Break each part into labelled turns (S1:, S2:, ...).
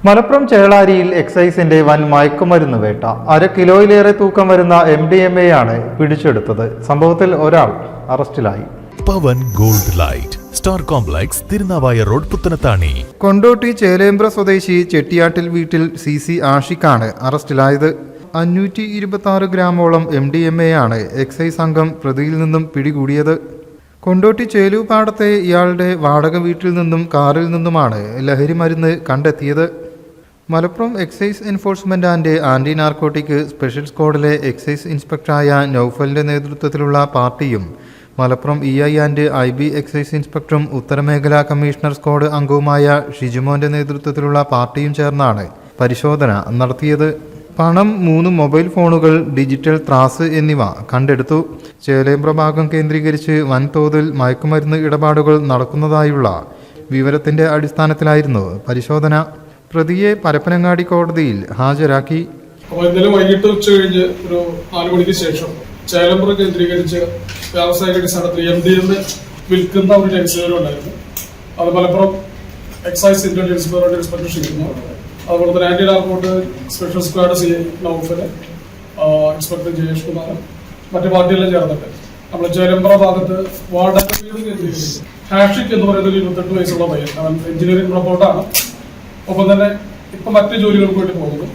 S1: മലപ്പുറം ചേളാരിയിൽ എക്സൈസിന്റെ വൻ മയക്കുമരുന്ന് വേട്ട. 1/2 കിലോയിലേറെ തൂക്കം വരുന്ന MDMA ആണ് പിടിച്ചെടുത്തത്. സംഭവത്തിൽ ഒരാൾ അറസ്റ്റിലായി.
S2: Pavan gold light star complex Tirunavaya road Puthanathani.
S1: Kondotty Chelembra സ്വദേശി ചെട്ടിയാട്ടിൽ വീട്ടിൽ CC ആഷിഖാണ് അറസ്റ്റിലായത്. 526 ഗ്രാമോളം MDMA ആണ് എക്സൈസ് സംഘം പ്രതിയിൽ നിന്നും പിടികൂടിയത്. കൊണ്ടോട്ടി ചേലൂപ്പാടത്തെ ഇയാളുടെ വാടക വീട്ടിൽ നിന്നും കാറിൽ നിന്നുമാണ് ലഹരി മരുന്ന് കണ്ടെത്തിയത്. Malappuram excise enforcement and anti narcotic special സ്ക്വാഡിലെ എക്സൈസ് ഇൻസ്പെക്ടറായ നൌഫലിന്റെ നേതൃത്വത്തിലുള്ള പാർട്ടിയും Malappuram EI and IB excise ഇൻസ്പെക്ടറും ഉത്തരമേഖലാ കമ്മീഷണർ സ്ക്വാഡ് അംഗവുമായ ഷിജുമോന്റെ നേതൃത്വത്തിലുള്ള പാർട്ടിയും ചേർന്നാണ് പരിശോധന നടത്തിയത്. പണം, 3 മൊബൈൽ ഫോണുകൾ, ഡിജിറ്റൽ ത്രാസ് എന്നിവ കണ്ടെടുത്തു. ചേലേമ്പ്ര ഭാഗം കേന്ദ്രീകരിച്ച് വൻതോതിൽ മയക്കുമരുന്ന് ഇടപാടുകൾ നടക്കുന്നതായുള്ള വിവരത്തിന്റെ അടിസ്ഥാനത്തിലായിരുന്നു പരിശോധന. പ്രതിയെ പരപ്പനങ്ങാടി കോടതിയിൽ ഹാജരാക്കി.
S3: ഇന്നലെ വൈകിട്ട് ഉച്ച കഴിഞ്ഞ് ഒരു 4 മണിക്ക് ശേഷം ചേലേമ്പ്ര കേന്ദ്രീകരിച്ച് വ്യാവസായിക അടിസ്ഥാനത്തിൽ MDMA വിൽക്കുന്ന ഒരു രഹസ്യം ഉണ്ടായിരുന്നു. അത് മലപ്പുറം എക്സൈസ് ഇന്റലിജൻസ് ബ്യൂറോയുടെ ഇൻസ്പെക്ടർ ഷിക്കുന്നു. അതുപോലെ തന്നെ anti narcotic special squad CI Naufal, inspector Jayesh Kumar, മറ്റു പാർട്ടിയെല്ലാം ചേർന്നിട്ട് നമ്മൾ ചേലേമ്പ്ര ഭാഗത്ത് വാടക വീട് കേന്ദ്രീകരിച്ച് ഹാഷിഖ് എന്ന് പറയുന്ന ഒരു 28 വയസ്സുള്ള പയ്യൻ, അവൻ എഞ്ചിനീയറിംഗ് പ്രൊപ്പോർട്ടാണ്. ഒപ്പം തന്നെ ഇപ്പൊ മറ്റു ജോലികൾക്ക് വേണ്ടി പോകുന്നു.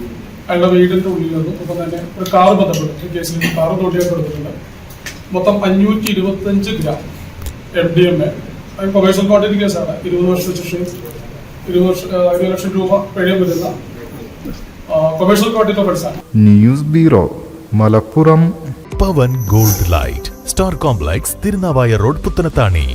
S3: അയാളുടെ വീടിന്റെ ഉള്ളിൽ നിന്നും ഒപ്പം തന്നെ ഒരു കാറ് ബന്ധപ്പെട്ടു കേസിൽ കാറ് തോട്ടിയപ്പെടുത്തിട്ടുണ്ട്. മൊത്തം 525 ഗ്രാം MDMA. കൊമേഴ്സ്യൽ ക്വാണ്ടിറ്റി കേസാണ്. 20 വർഷ ശിക്ഷയും 20 ലക്ഷം രൂപ പിഴയും വരുന്ന കൊമേഴ്സ്യൽ ക്വാണ്ടിറ്റി ഓഫൻസാണ്.
S1: News bureau, Malappuram.
S2: Pavan gold light star complex Tirunavaya road Puthanathani.